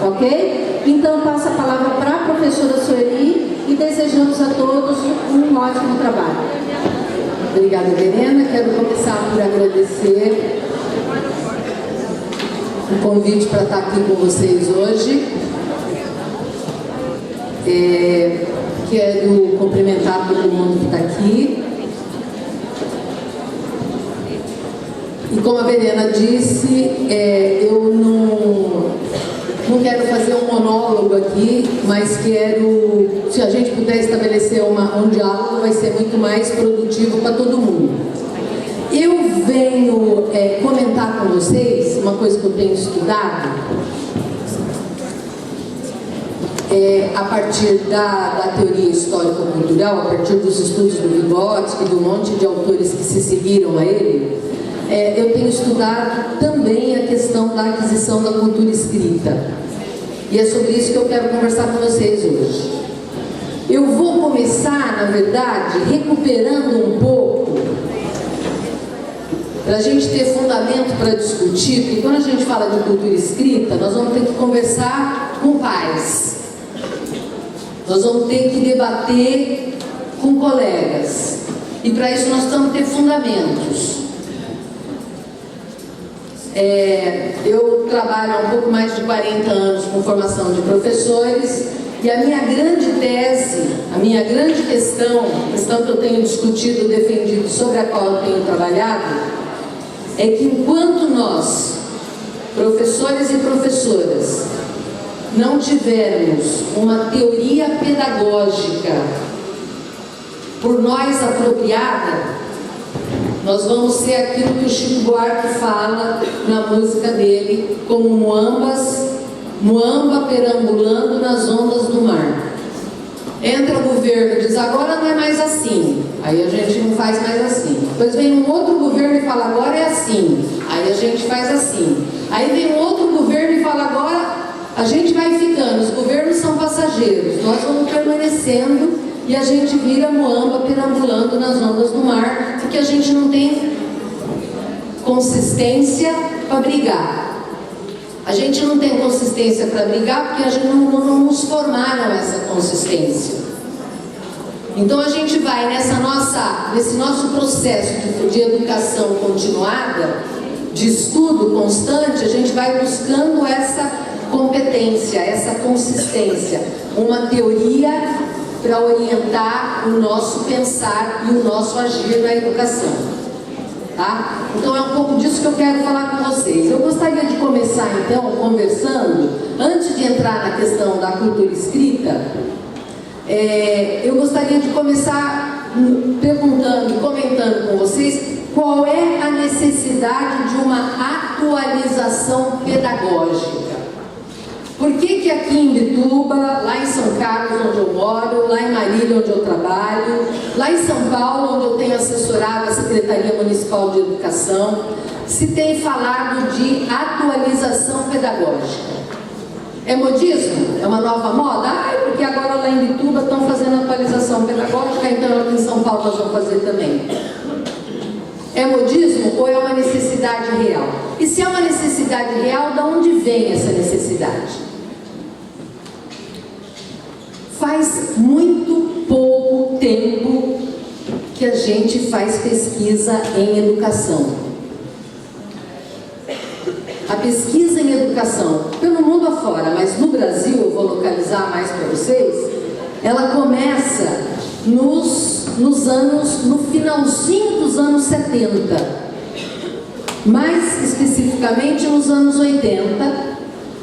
ok? Então passo a palavra para a professora Sueli e desejamos a todos um ótimo trabalho. Obrigada, Verena. Quero começar por agradecer o convite para estar aqui com vocês hoje. Quero cumprimentar todo mundo que está aqui. E como a Verena disse, eu não quero fazer um monólogo aqui, mas quero, se a gente puder estabelecer um diálogo, vai ser muito mais produtivo para todo mundo. Eu venho comentar com vocês uma coisa que eu tenho estudado, a partir da teoria histórico-cultural, a partir dos estudos do Vygotsky e de um monte de autores que se seguiram a ele. Eu tenho estudado também a questão da aquisição da cultura escrita. E é sobre isso que eu quero conversar com vocês hoje. Eu vou começar, na verdade, recuperando um pouco, para a gente ter fundamento para discutir, porque quando a gente fala de cultura escrita, nós vamos ter que conversar com pais. Nós vamos ter que debater com colegas. E para isso nós temos que ter fundamentos. Eu trabalho há um pouco mais de 40 anos com formação de professores e a minha grande tese, a minha grande questão que eu tenho discutido, defendido, sobre a qual eu tenho trabalhado, é que enquanto nós, professores e professoras, não tivermos uma teoria pedagógica por nós apropriada, nós vamos ser aquilo que o Chico Buarque fala na música dele, como muamba perambulando nas ondas do mar. Entra o governo e diz, agora não é mais assim, aí a gente não faz mais assim. Depois vem um outro governo e fala, agora é assim, aí a gente faz assim. Aí vem um outro governo e fala, agora a gente vai ficando, os governos são passageiros, nós vamos permanecendo. E a gente vira muamba perambulando nas ondas do mar, porque a gente não tem consistência para brigar. A gente não tem consistência para brigar porque a gente não nos formaram essa consistência. Então a gente vai nesse nosso processo de educação continuada, de estudo constante, a gente vai buscando essa competência, essa consistência, uma teoria para orientar o nosso pensar e o nosso agir na educação, tá? Então é um pouco disso que eu quero falar com vocês. Eu gostaria de começar então conversando, antes de entrar na questão da cultura escrita, eu gostaria de começar perguntando e comentando com vocês qual é a necessidade de uma atualização pedagógica. Por que aqui em Bituba, lá em São Carlos, onde eu moro, lá em Marília, onde eu trabalho, lá em São Paulo, onde eu tenho assessorado a Secretaria Municipal de Educação, se tem falado de atualização pedagógica? É modismo? É uma nova moda? Porque agora lá em Bituba estão fazendo atualização pedagógica, então aqui em São Paulo nós vamos fazer também. É modismo ou é uma necessidade real? E se é uma necessidade real, de onde vem essa necessidade? Faz muito pouco tempo que a gente faz pesquisa em educação. A pesquisa em educação, pelo mundo afora, mas no Brasil, eu vou localizar mais para vocês, ela começa no finalzinho dos anos 70, mais especificamente nos anos 80,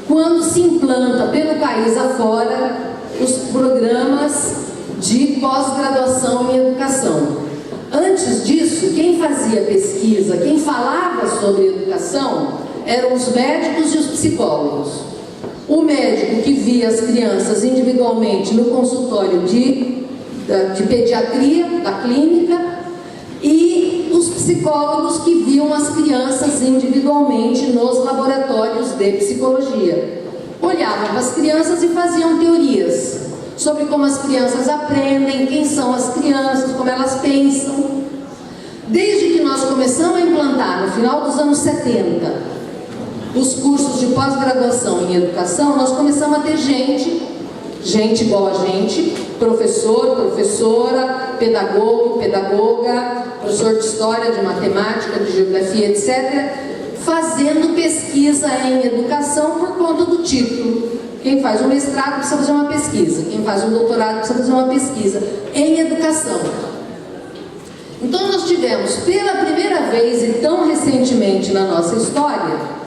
quando se implanta pelo país afora os programas de pós-graduação em educação. Antes disso, quem fazia pesquisa, quem falava sobre educação, eram os médicos e os psicólogos. O médico que via as crianças individualmente no consultório de pediatria, da clínica, e os psicólogos que viam as crianças individualmente nos laboratórios de psicologia. Olhavam para as crianças e faziam teorias sobre como as crianças aprendem, quem são as crianças, como elas pensam. Desde que nós começamos a implantar, no final dos anos 70, os cursos de pós-graduação em educação, nós começamos a ter gente igual a gente, professor, professora, pedagogo, pedagoga, professor de história, de matemática, de geografia, etc., fazendo pesquisa em educação por conta do título. Quem faz um mestrado precisa fazer uma pesquisa, quem faz um doutorado precisa fazer uma pesquisa em educação. Então nós tivemos pela primeira vez e tão recentemente na nossa história,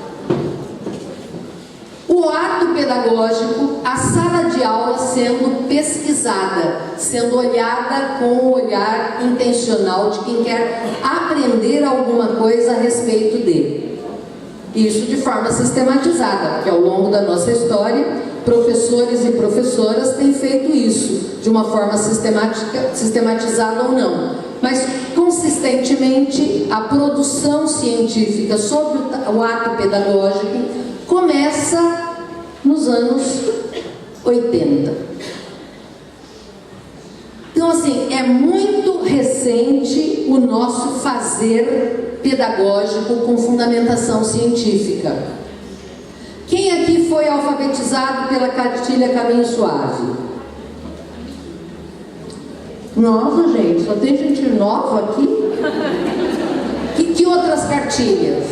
o ato pedagógico, a sala de aula sendo pesquisada, sendo olhada com o olhar intencional de quem quer aprender alguma coisa a respeito dele. Isso de forma sistematizada, porque ao longo da nossa história, professores e professoras têm feito isso, de uma forma sistematizada ou não. Mas, consistentemente, a produção científica sobre o ato pedagógico começa nos anos 80. Então, assim, é muito recente o nosso fazer pedagógico com fundamentação científica. Quem aqui foi alfabetizado pela cartilha Caminho Suave? Nossa, gente, só tem gente nova aqui? Que outras cartilhas?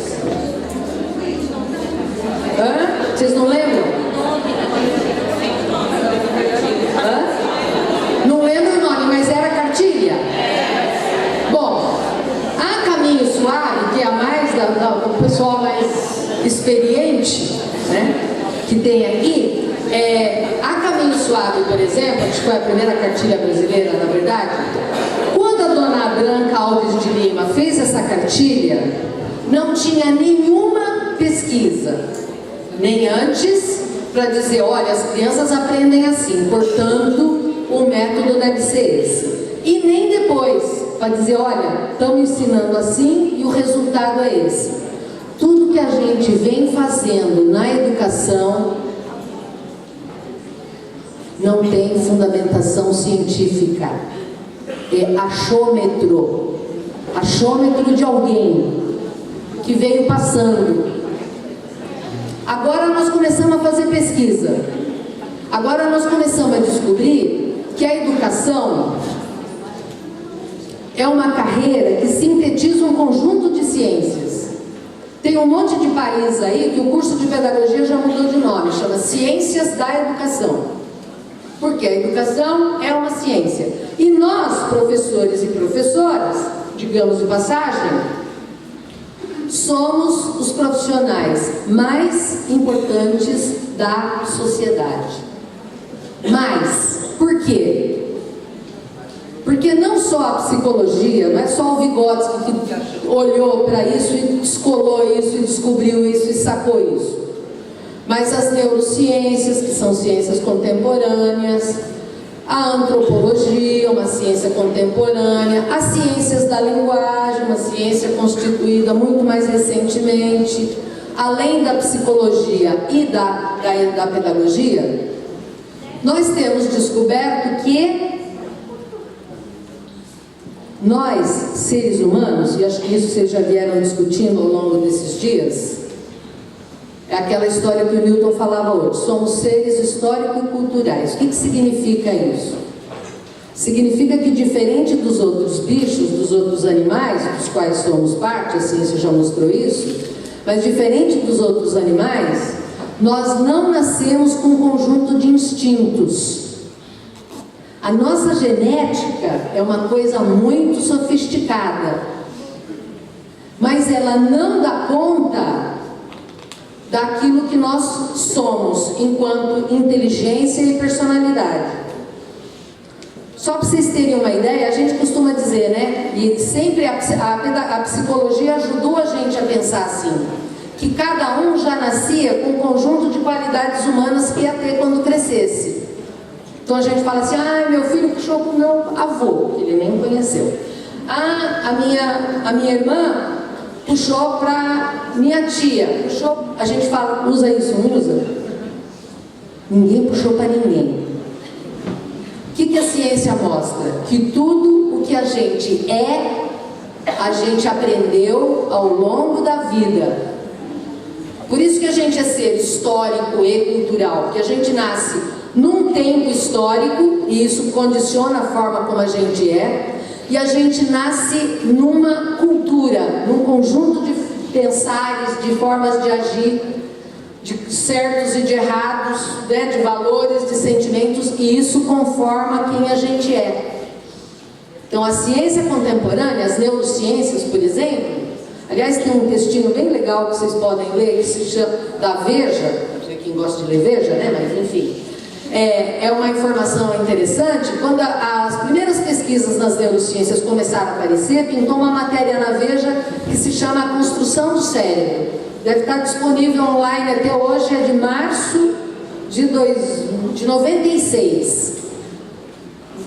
Hã? Vocês não lembram? Hã? Não lembro o nome, mas era cartilha? Bom, a Caminho Suave, que é a mais do pessoal mais experiente, né, que tem aqui, a Caminho Suave, por exemplo, que foi a primeira cartilha brasileira, na verdade, quando a dona Branca Alves de Lima fez essa cartilha, não tinha nenhuma pesquisa, nem antes, para dizer, olha, as crianças aprendem assim, portanto, o método deve ser esse. E nem depois, para dizer, olha, estão ensinando assim e o resultado é esse. Tudo que a gente vem fazendo na educação não tem fundamentação científica. É achômetro de alguém que veio passando. Agora nós começamos a fazer pesquisa. Agora nós começamos a descobrir que a educação é uma carreira que sintetiza um conjunto de ciências. Tem um monte de país aí que o curso de pedagogia já mudou de nome, chama Ciências da Educação. Porque a educação é uma ciência. E nós, professores e professoras, digamos de passagem, somos os profissionais mais importantes da sociedade. Mas, por quê? Porque não só a psicologia, não é só o Vygotsky que olhou para isso e descolou isso e descobriu isso e sacou isso. Mas as neurociências, que são ciências contemporâneas, a antropologia, uma ciência contemporânea, as ciências da linguagem, uma ciência constituída muito mais recentemente, além da psicologia e da pedagogia, nós temos descoberto que nós, seres humanos, e acho que isso vocês já vieram discutindo ao longo desses dias, é aquela história que o Newton falava hoje, somos seres histórico-culturais. O que significa isso? Significa que, diferente dos outros bichos, dos outros animais, dos quais somos parte, a ciência já mostrou isso, mas diferente dos outros animais, nós não nascemos com um conjunto de instintos. A nossa genética é uma coisa muito sofisticada, mas ela não dá conta daquilo que nós somos enquanto inteligência e personalidade. Só para vocês terem uma ideia, a gente costuma dizer, né, e sempre a psicologia ajudou a gente a pensar assim, que cada um já nascia com um conjunto de qualidades humanas que ia ter quando crescesse. Então a gente fala assim, meu filho puxou para o meu avô, que ele nem conheceu. A minha irmã puxou para minha tia, puxou, a gente fala, usa isso, não usa? Ninguém puxou para ninguém. O que a ciência mostra? Que tudo o que a gente a gente aprendeu ao longo da vida. Por isso que a gente é ser histórico e cultural, porque a gente nasce num tempo histórico, e isso condiciona a forma como a gente é, e a gente nasce numa cultura, num conjunto de pensares, de formas de agir, de certos e de errados, né, de valores, de sentimentos, e isso conforma quem a gente é. Então a ciência contemporânea, as neurociências, por exemplo, aliás, tem um textinho bem legal que vocês podem ler, que se chama da Veja, não sei quem gosta de ler Veja, né? Mas enfim, é uma informação interessante. Quando as primeiras pesquisas nas neurociências começaram a aparecer, pintou uma matéria na Veja que se chama A Construção do Cérebro. Deve estar disponível online até hoje, é de março de 96.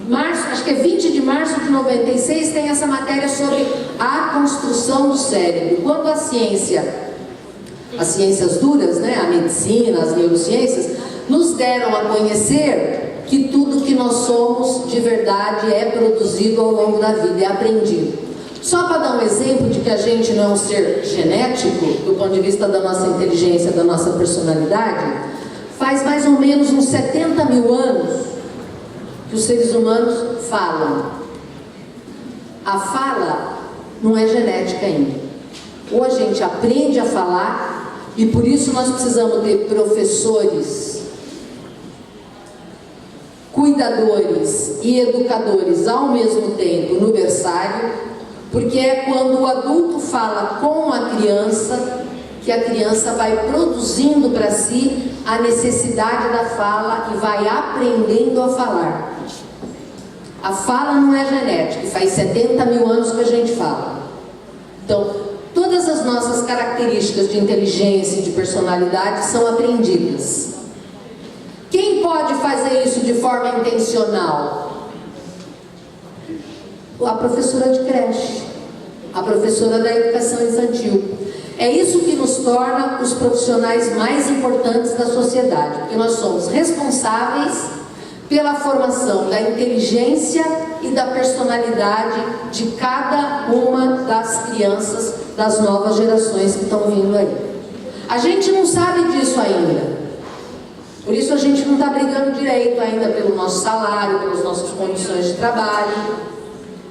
Março, acho que é 20 de março de 96, tem essa matéria sobre a construção do cérebro. Quando a ciência, as ciências duras, né, a medicina, as neurociências, nos deram a conhecer que tudo que nós somos de verdade é produzido ao longo da vida, é aprendido. Só para dar um exemplo de que a gente não é um ser genético, do ponto de vista da nossa inteligência, da nossa personalidade, faz mais ou menos uns 70 mil anos que os seres humanos falam. A fala não é genética ainda. Ou a gente aprende a falar, e por isso nós precisamos ter professores, cuidadores e educadores ao mesmo tempo no berçário, porque é quando o adulto fala com a criança que a criança vai produzindo para si a necessidade da fala e vai aprendendo a falar. A fala não é genética, faz 70 mil anos que a gente fala. Então, todas as nossas características de inteligência e de personalidade são aprendidas. Quem pode fazer isso de forma intencional? A professora de creche, a professora da educação infantil. É isso que nos torna os profissionais mais importantes da sociedade, porque nós somos responsáveis pela formação da inteligência e da personalidade de cada uma das crianças das novas gerações que estão vindo aí. A gente não sabe disso ainda, por isso a gente não está brigando direito ainda pelo nosso salário, pelas nossas condições de trabalho,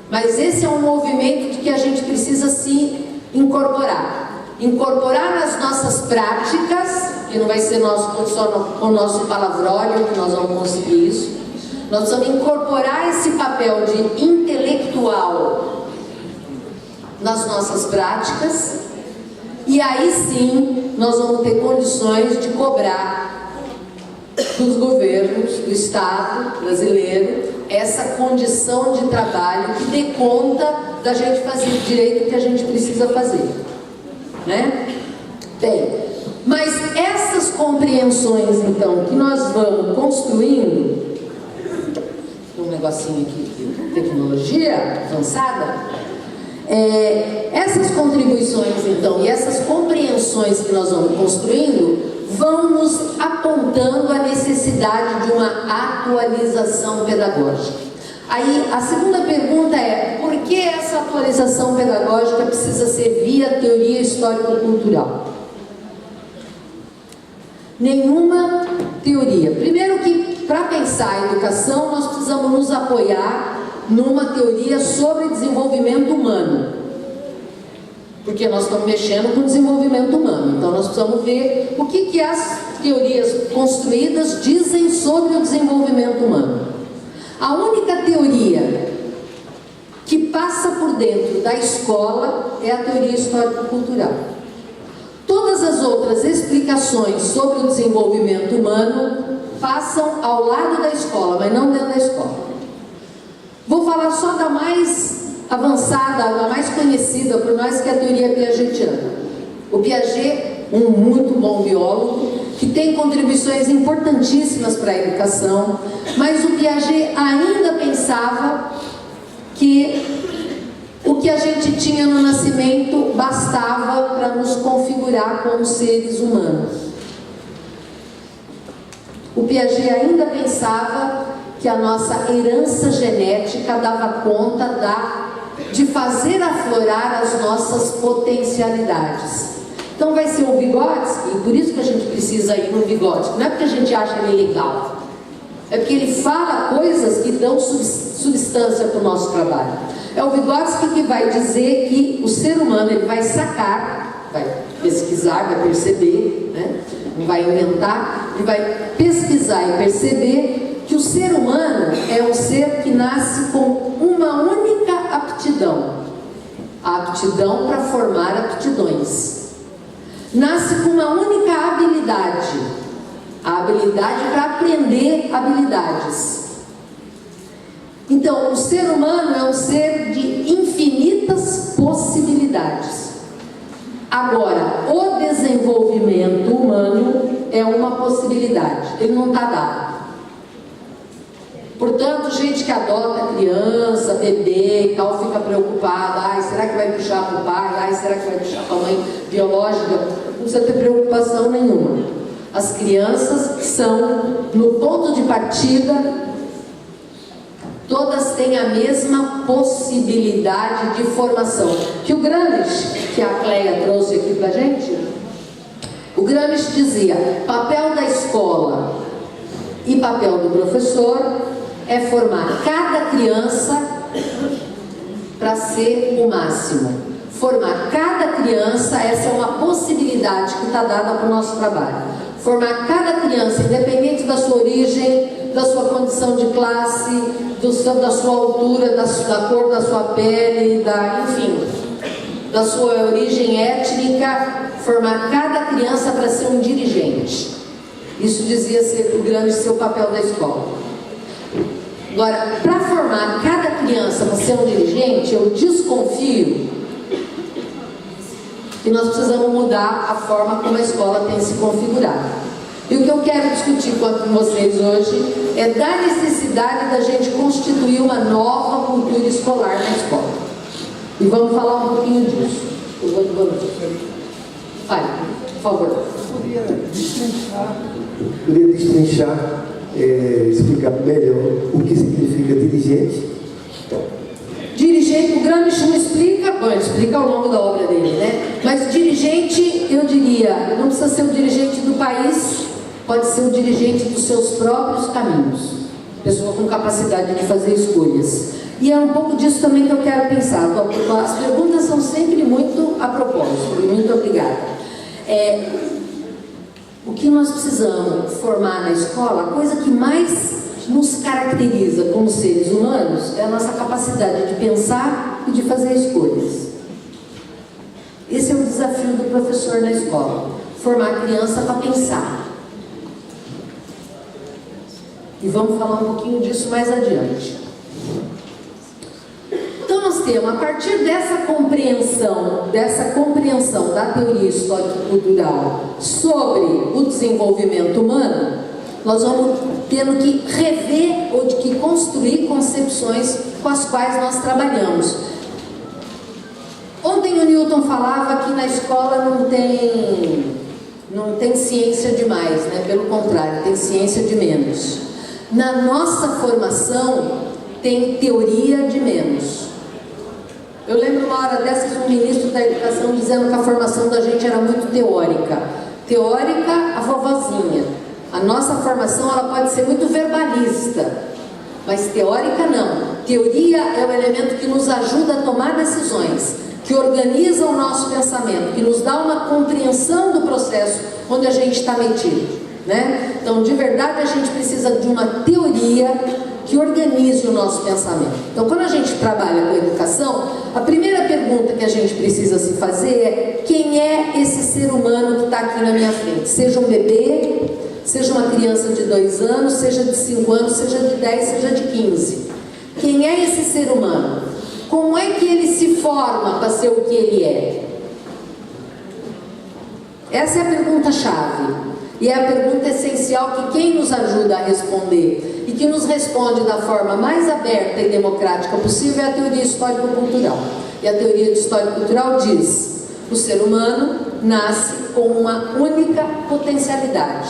mas esse é um movimento de que a gente precisa se incorporar nas nossas práticas, que não vai ser só o nosso palavrório que nós vamos conseguir isso. Nós precisamos incorporar esse papel de intelectual nas nossas práticas, e aí sim nós vamos ter condições de cobrar dos governos, do Estado brasileiro, essa condição de trabalho que dê conta da gente fazer direito o que a gente precisa fazer, né? Bem, mas essas compreensões então que nós vamos construindo, um negocinho aqui de tecnologia avançada, essas contribuições então e essas compreensões que nós vamos construindo vão nos apontando a necessidade de uma atualização pedagógica. Aí a segunda pergunta é: por que essa atualização pedagógica precisa ser via teoria histórico-cultural? Nenhuma teoria. Primeiro que para pensar a educação nós precisamos nos apoiar numa teoria sobre desenvolvimento humano, porque nós estamos mexendo com o desenvolvimento humano. Então nós precisamos ver o que as teorias construídas dizem sobre o desenvolvimento humano. A única teoria que passa por dentro da escola é a teoria histórico-cultural. Todas as outras explicações sobre o desenvolvimento humano passam ao lado da escola, mas não dentro da escola. Vou falar só da mais avançada, a mais conhecida por nós, que é a teoria piagetiana. O Piaget, um muito bom biólogo, que tem contribuições importantíssimas para a educação, mas o Piaget ainda pensava que o que a gente tinha no nascimento bastava para nos configurar como seres humanos. O Piaget ainda pensava que a nossa herança genética dava conta de fazer aflorar as nossas potencialidades. Então vai ser o Vygotsky, e por isso que a gente precisa ir no Vygotsky. Não é porque a gente acha ele legal, é porque ele fala coisas que dão substância para o nosso trabalho. É o Vygotsky que vai dizer que o ser humano, ele vai sacar, vai pesquisar, vai perceber, né? Não vai inventar, ele vai pesquisar e perceber que o ser humano é um ser que nasce com uma única aptidão, a aptidão para formar aptidões. Nasce com uma única habilidade, a habilidade para aprender habilidades. Então, o ser humano é um ser de infinitas possibilidades. Agora, o desenvolvimento humano é uma possibilidade, ele não está dado. Portanto, gente que adota criança, bebê e tal, fica preocupada. Ai, será que vai puxar para o pai? Ai, será que vai puxar para a mãe biológica? Não precisa ter preocupação nenhuma. As crianças são, no ponto de partida, todas têm a mesma possibilidade de formação. Que o Gramsci, que a Cleia trouxe aqui para a gente, o Gramsci dizia: papel da escola e papel do professor é formar cada criança para ser o máximo. Formar cada criança, essa é uma possibilidade que está dada para o nosso trabalho. Formar cada criança, independente da sua origem, da sua condição de classe, da sua altura, da cor da sua pele, enfim, da sua origem étnica, formar cada criança para ser um dirigente. Isso dizia ser o grande seu papel da escola. Agora, para formar cada criança para ser um dirigente, eu desconfio que nós precisamos mudar a forma como a escola tem se configurado. E o que eu quero discutir com vocês hoje é da necessidade da gente constituir uma nova cultura escolar na escola. E vamos falar um pouquinho disso. Eu vou Fale, por favor. Poderia destrinchar, explicar melhor o que significa dirigente? Dirigente, o Gramsci não explica, bom, ele explica ao longo da obra dele, né? Mas dirigente, eu diria, não precisa ser o dirigente do país, pode ser o dirigente dos seus próprios caminhos. Pessoa com capacidade de fazer escolhas. E é um pouco disso também que eu quero pensar. As perguntas são sempre muito a propósito, e muito obrigada. O que nós precisamos formar na escola, a coisa que mais nos caracteriza como seres humanos é a nossa capacidade de pensar e de fazer escolhas. Esse é o desafio do professor na escola, formar a criança para pensar. E vamos falar um pouquinho disso mais adiante. Então nós temos, a partir dessa compreensão da teoria histórico-cultural sobre o desenvolvimento humano, nós vamos tendo que rever ou de que construir concepções com as quais nós trabalhamos. Ontem o Newton falava que na escola não tem ciência demais, né? Pelo contrário, tem ciência de menos. Na nossa formação tem teoria de menos. Eu lembro uma hora dessas um ministro da educação dizendo que a formação da gente era muito teórica. Teórica, a vovozinha. A nossa formação ela pode ser muito verbalista, mas teórica não. Teoria é o elemento que nos ajuda a tomar decisões, que organiza o nosso pensamento, que nos dá uma compreensão do processo onde a gente está metido, né? Então, de verdade, a gente precisa de uma teoria que organize o nosso pensamento. Então, quando a gente trabalha com educação, a primeira pergunta que a gente precisa se fazer é: quem é esse ser humano que está aqui na minha frente? Seja um bebê, seja uma criança de 2 anos, seja de 5 anos, seja de 10, seja de 15. Quem é esse ser humano? Como é que ele se forma para ser o que ele é? Essa é a pergunta-chave. E é a pergunta essencial que quem nos ajuda a responder e que nos responde da forma mais aberta e democrática possível é a teoria histórico-cultural. E a teoria histórico-cultural diz: o ser humano nasce com uma única potencialidade.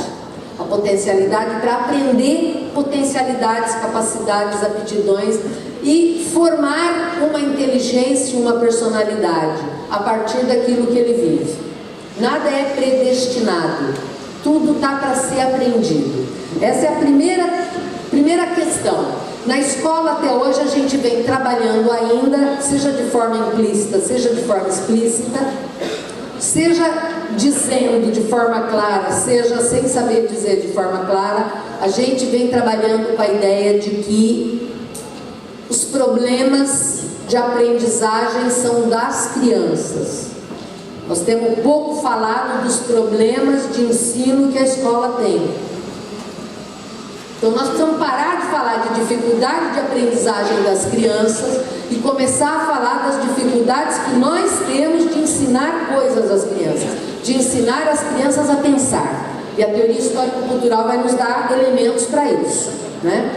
A potencialidade para aprender potencialidades, capacidades, aptidões e formar uma inteligência e uma personalidade a partir daquilo que ele vive. Nada é predestinado. Tudo está para ser aprendido. Essa é a primeira questão. Na escola até hoje a gente vem trabalhando ainda, seja de forma implícita, seja de forma explícita, seja dizendo de forma clara, seja sem saber dizer de forma clara, a gente vem trabalhando com a ideia de que os problemas de aprendizagem são das crianças. Nós temos pouco falado dos problemas de ensino que a escola tem. Então nós precisamos parar de falar de dificuldade de aprendizagem das crianças e começar a falar das dificuldades que nós temos de ensinar coisas às crianças, de ensinar as crianças a pensar. E a teoria histórico-cultural vai nos dar elementos para isso, né?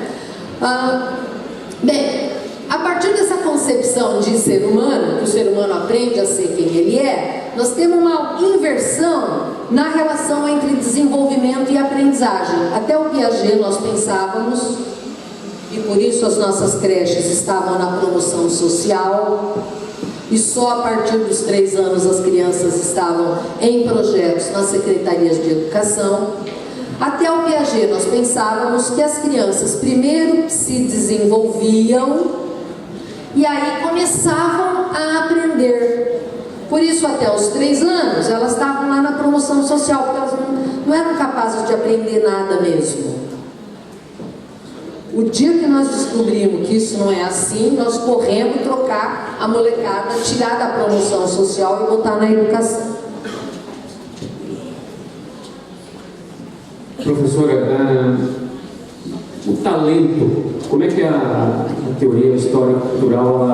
Bem, a partir dessa concepção de ser humano, que o ser humano aprende a ser quem ele é, nós temos uma inversão na relação entre desenvolvimento e aprendizagem. Até o Piaget nós pensávamos, e por isso as nossas creches estavam na promoção social, e só a partir dos 3 anos as crianças estavam em projetos nas secretarias de educação. Até o Piaget nós pensávamos que as crianças primeiro se desenvolviam e aí começavam a aprender. Por isso, até os 3 anos, elas estavam lá na promoção social, porque elas não eram capazes de aprender nada mesmo. O dia que nós descobrimos que isso não é assim, nós corremos trocar a molecada, tirar da promoção social e botar na educação. Professora, o talento, como é que a teoria histórico-cultural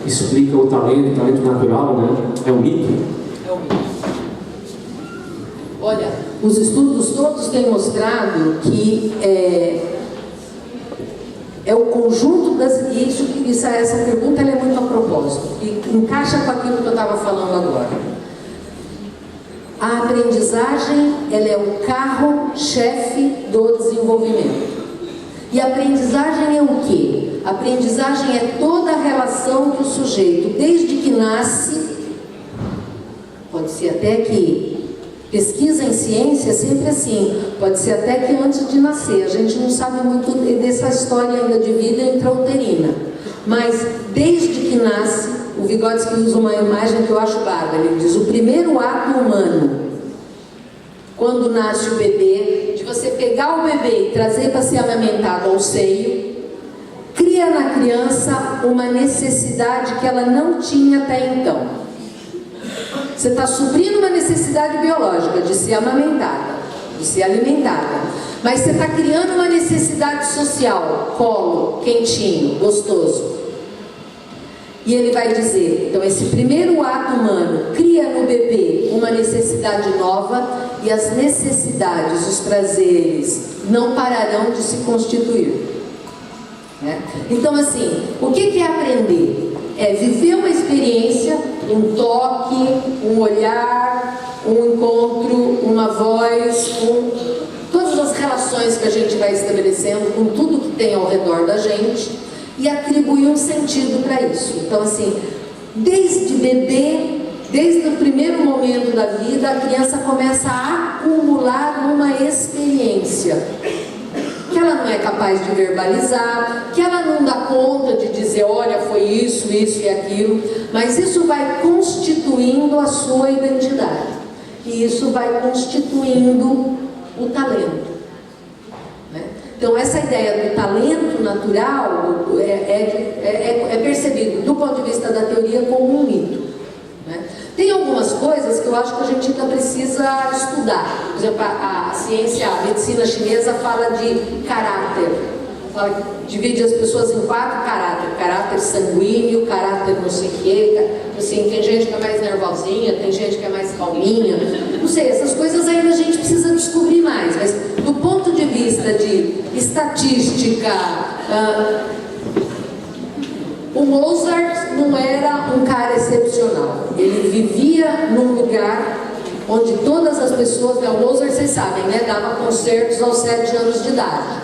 explica o talento natural, né? É um mito? É um mito. Olha, os estudos todos têm mostrado que é o conjunto das... Essa pergunta ela é muito a propósito e encaixa com aquilo que eu estava falando agora. A aprendizagem, ela é o carro-chefe do desenvolvimento. E a aprendizagem é o quê? A aprendizagem é toda a relação que o sujeito, desde que nasce, pode ser até que pesquisa em ciência é sempre assim, pode ser até que antes de nascer, a gente não sabe muito dessa história ainda de vida intrauterina, mas desde que nasce, o Vygotsky usa uma imagem que eu acho bárbara, ele diz, o primeiro ato humano, quando nasce o bebê, de você pegar o bebê e trazer para ser amamentado ao seio, cria na criança uma necessidade que ela não tinha até então. Você está suprindo uma necessidade biológica de ser amamentada, de ser alimentada, mas você está criando uma necessidade social, colo, quentinho, gostoso. E ele vai dizer, então esse primeiro ato humano cria no bebê uma necessidade nova e as necessidades, os prazeres não pararão de se constituir. Né? Então assim, o que é aprender? É viver uma experiência, um toque, um olhar, um encontro, uma voz, todas as relações que a gente vai estabelecendo com tudo que tem ao redor da gente e atribuir um sentido para isso. Então assim, desde bebê, desde o primeiro momento da vida, a criança começa a acumular uma experiência que ela não é capaz de verbalizar, que ela não dá conta de dizer, olha, foi isso, isso e aquilo, mas isso vai constituindo a sua identidade. E isso vai constituindo o talento. Né? Então, essa ideia do talento natural é percebido, do ponto de vista da teoria, como um mito. Né? Tem algumas coisas que eu acho que a gente ainda precisa estudar. Por exemplo, a ciência, a medicina chinesa fala de caráter. Fala que divide as pessoas em 4 caráteres. Caráter sanguíneo, caráter não sei o quê. Assim, tem gente que é mais nervosinha, tem gente que é mais calminha. Não sei, essas coisas ainda a gente precisa descobrir mais. Mas do ponto de vista de estatística... O Mozart não era um cara excepcional. Ele vivia num lugar onde todas as pessoas... O Mozart, vocês sabem, né? Dava concertos aos 7 anos de idade.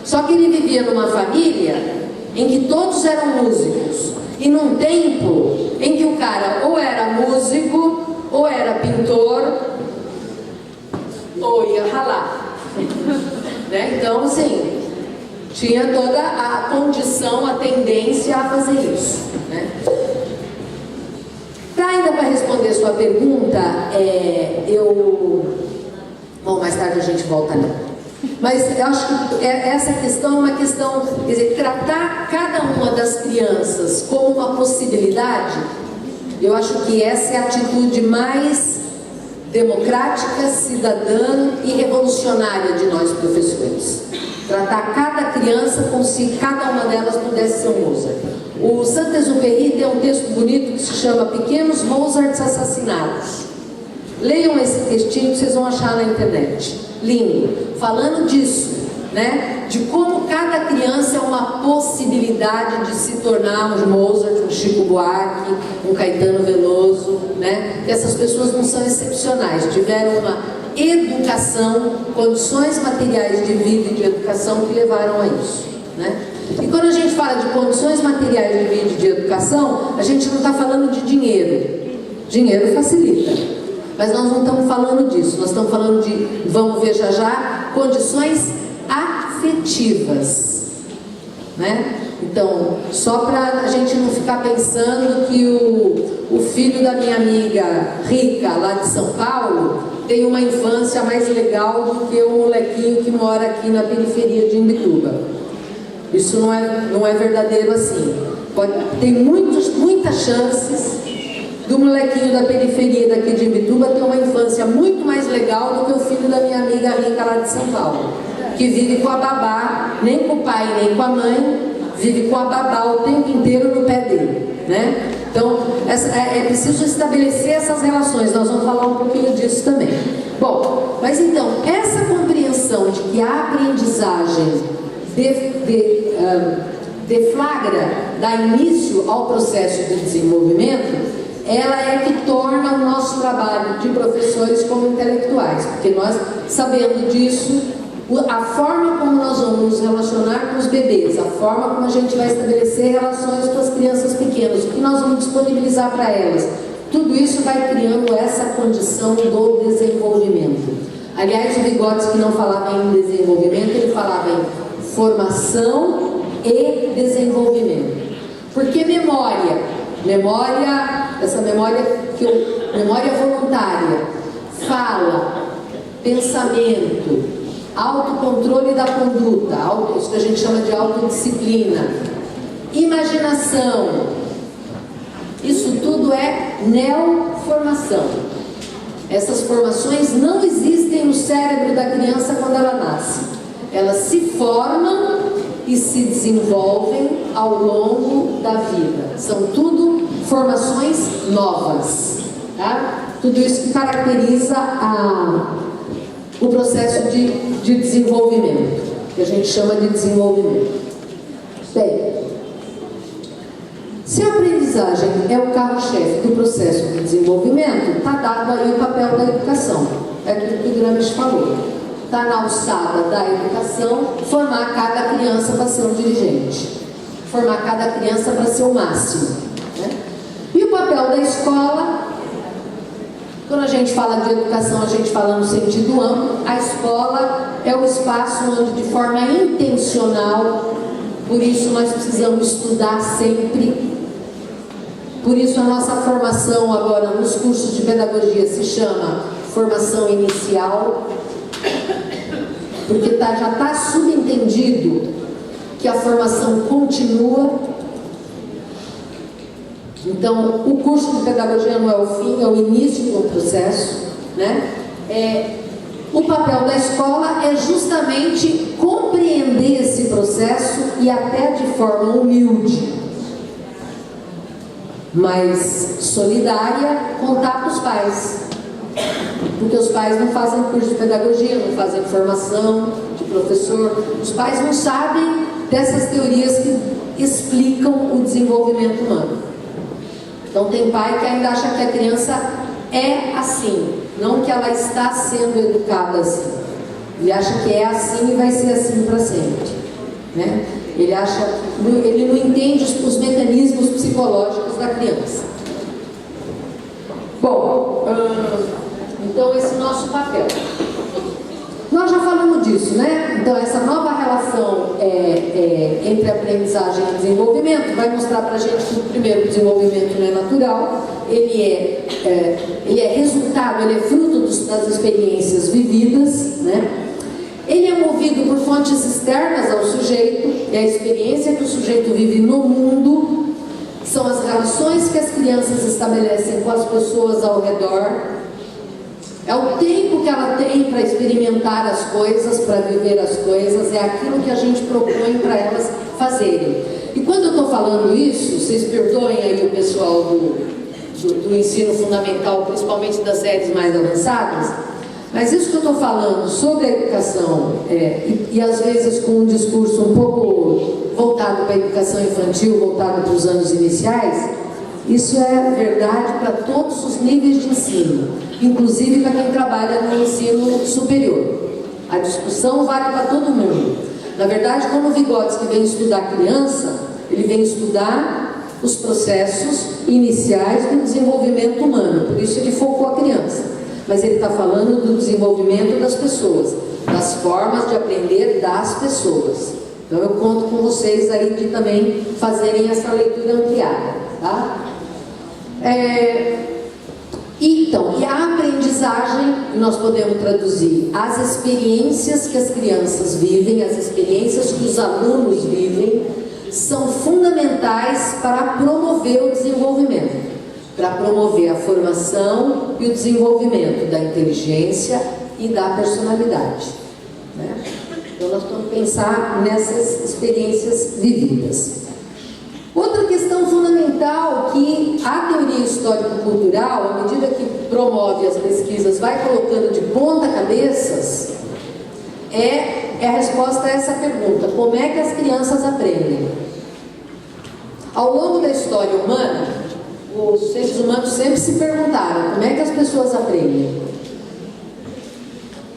Só que ele vivia numa família em que todos eram músicos. E num tempo em que o cara ou era músico ou era pintor, ou ia ralar. Né? Então, assim, tinha toda a condição, a tendência a fazer isso. Né? Ainda para responder sua pergunta, bom, mais tarde a gente volta ali. Mas eu acho que essa questão é uma questão, quer dizer, tratar cada uma das crianças como uma possibilidade, eu acho que essa é a atitude mais democrática, cidadã e revolucionária de nós professores. Tratar cada criança como se cada uma delas pudesse ser um Mozart. O Saint-Exupéry tem um texto bonito que se chama Pequenos Mozarts Assassinados. Leiam esse textinho que vocês vão achar na internet. Lindo. Falando disso, né? De como cada criança é uma possibilidade de se tornar um Mozart, um Chico Buarque, um Caetano Veloso, né? Que essas pessoas não são excepcionais, tiveram uma educação, condições materiais de vida e de educação que levaram a isso, né? E quando a gente fala de condições materiais de vida e de educação, a gente não está falando de dinheiro. Dinheiro facilita. Mas nós não estamos falando disso. Nós estamos falando de, vamos ver já, condições afetivas. Né? Então, só para a gente não ficar pensando que o filho da minha amiga rica, lá de São Paulo, tem uma infância mais legal do que o molequinho que mora aqui na periferia de Imbituba. Isso não é verdadeiro assim. Tem muitas chances do molequinho da periferia daqui de Imbituba ter uma infância muito mais legal do que o filho da minha amiga rica lá de São Paulo, que vive com a babá, nem com o pai, nem com a mãe, vive com a babá o tempo inteiro no pé dele, né? Então, é preciso estabelecer essas relações, nós vamos falar um pouquinho disso também. Bom, mas então, essa compreensão de que a aprendizagem deflagra, dá início ao processo de desenvolvimento, ela é que torna o nosso trabalho de professores como intelectuais, porque nós, sabendo disso, a forma como nós vamos nos relacionar com os bebês, a forma como a gente vai estabelecer relações com as crianças pequenas, o que nós vamos disponibilizar para elas, tudo isso vai criando essa condição do desenvolvimento. Aliás, o Vygotsky não falava em desenvolvimento, ele falava em formação e desenvolvimento. Porque essa memória voluntária, fala, pensamento, autocontrole da conduta, isso que a gente chama de autodisciplina, imaginação, isso tudo é neoformação. Essas formações não existem no cérebro da criança quando ela nasce. Elas se formam e se desenvolvem ao longo da vida. São tudo formações novas, tá? Tudo isso que caracteriza o processo de desenvolvimento, que a gente chama de desenvolvimento. Bem, se a aprendizagem é o carro-chefe do processo de desenvolvimento, está dado aí o papel da educação. É aquilo que o Gramsci falou. Está na alçada da educação formar cada criança para ser um dirigente, formar cada criança para ser o máximo, né? E o papel da escola, quando a gente fala de educação, a gente fala no sentido amplo. A escola é o espaço onde, de forma intencional, por isso nós precisamos estudar sempre, por isso a nossa formação agora nos cursos de pedagogia se chama formação inicial, porque já está subentendido que a formação continua. Então, o curso de pedagogia não é o fim, é o início do processo, né? O papel da escola é justamente compreender esse processo e até de forma humilde, mas solidária, contar para os pais. Porque os pais não fazem curso de pedagogia, não fazem formação de professor, os pais não sabem dessas teorias que explicam o desenvolvimento humano. Então tem pai que ainda acha que a criança é assim, não que ela está sendo educada assim. Ele acha que é assim e vai ser assim para sempre, né? Ele não entende os mecanismos psicológicos da criança. Bom, então esse nosso papel. Nós já falamos disso, né? Então essa nova relação entre aprendizagem e desenvolvimento vai mostrar para a gente que, primeiro, o desenvolvimento não é natural, ele é resultado, ele é fruto das experiências vividas, né? Ele é movido por fontes externas ao sujeito, e a experiência que o sujeito vive no mundo são as relações que as crianças estabelecem com as pessoas ao redor, é o tempo que ela tem para experimentar as coisas, para viver as coisas, é aquilo que a gente propõe para elas fazerem. E quando eu estou falando isso, vocês perdoem aí o pessoal do ensino fundamental, principalmente das séries mais avançadas, mas isso que eu estou falando sobre a educação, e às vezes com um discurso um pouco voltado para a educação infantil, voltado para os anos iniciais, isso é verdade para todos os níveis de ensino, inclusive para quem trabalha no ensino superior. A discussão vale para todo mundo. Na verdade, quando o Vygotsky vem estudar criança, ele vem estudar os processos iniciais do desenvolvimento humano, por isso ele focou a criança. Mas ele está falando do desenvolvimento das pessoas, das formas de aprender das pessoas. Então eu conto com vocês aí de também fazerem essa leitura ampliada, tá? E a aprendizagem, nós podemos traduzir as experiências que as crianças vivem, as experiências que os alunos vivem, são fundamentais para promover o desenvolvimento, para promover a formação e o desenvolvimento da inteligência e da personalidade, né? Então nós vamos pensar nessas experiências vividas. Outra questão fundamental que a teoria histórico-cultural, à medida que promove as pesquisas, vai colocando de ponta cabeças, é a resposta a essa pergunta: como é que as crianças aprendem? Ao longo da história humana, os seres humanos sempre se perguntaram como é que as pessoas aprendem.